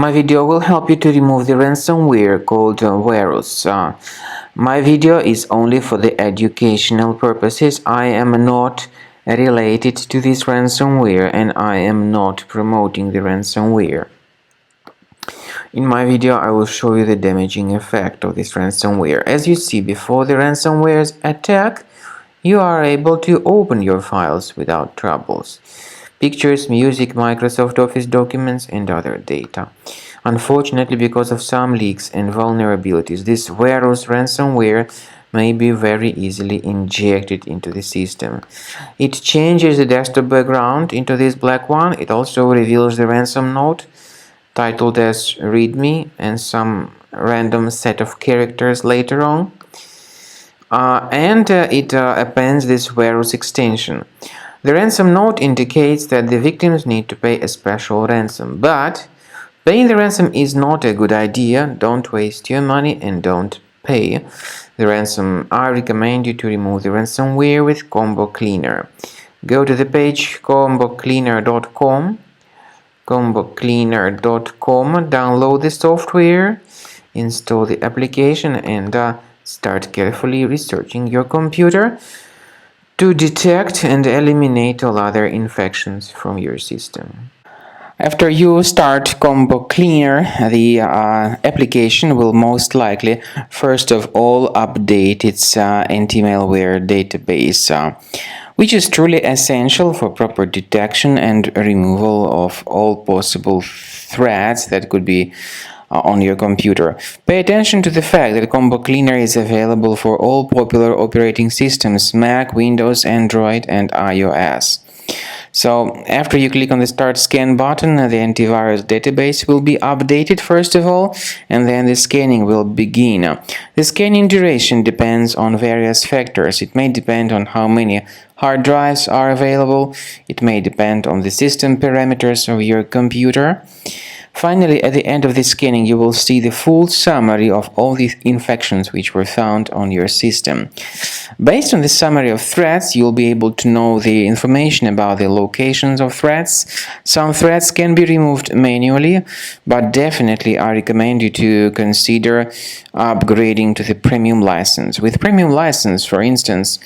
My video will help you to remove the ransomware called VirusTotal. My video is only for the educational purposes. I am not related to this ransomware and I am not promoting the ransomware. In my video, I will show you the damaging effect of this ransomware. As you see, before the ransomware's attack, you are able to open your files without troubles. Pictures, music, Microsoft Office documents, and other data. Unfortunately, because of some leaks and vulnerabilities, this virus ransomware may be very easily injected into the system. It changes the desktop background into this black one. It also reveals the ransom note titled as readme and some random set of characters later on. It appends this virus extension. The ransom note indicates that the victims need to pay a special ransom, but paying the ransom is not a good idea. Don't waste your money and don't pay the ransom. I recommend you to remove the ransomware with Combo Cleaner. Go to the page combocleaner.com, download the software, install the application, and start carefully researching your computer to detect and eliminate all other infections from your system. After you start Combo Cleaner, the application will most likely, first of all, update its anti-malware database, which is truly essential for proper detection and removal of all possible threats that could be on your computer. Pay attention to the fact that Combo Cleaner is available for all popular operating systems: Mac, Windows, Android, and iOS. So, after you click on the Start Scan button, the antivirus database will be updated first of all, and then the scanning will begin. The scanning duration depends on various factors. It may depend on how many hard drives are available. It may depend on the system parameters of your computer. Finally, at the end of the scanning, you will see the full summary of all the infections which were found on your system. Based on the summary of threats, you'll be able to know the information about the locations of threats. Some threats can be removed manually, but definitely I recommend you to consider upgrading to the premium license. With premium license, for instance,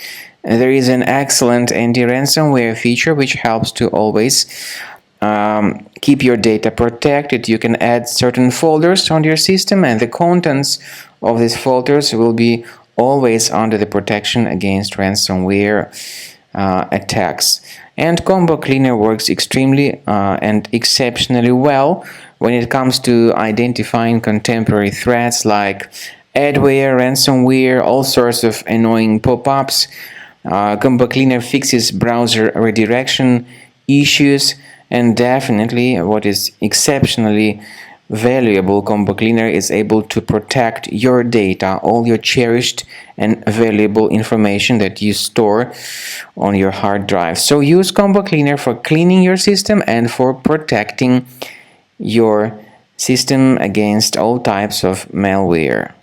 there is an excellent anti-ransomware feature which helps to always keep your data protected. You can add certain folders on your system, and the contents of these folders will be always under the protection against ransomware attacks. And Combo Cleaner works extremely and exceptionally well when it comes to identifying contemporary threats like adware, ransomware, all sorts of annoying pop-ups. Combo Cleaner fixes browser redirection issues. And definitely, what is exceptionally valuable, Combo Cleaner is able to protect your data, all your cherished and valuable information that you store on your hard drive. So use Combo Cleaner for cleaning your system and for protecting your system against all types of malware.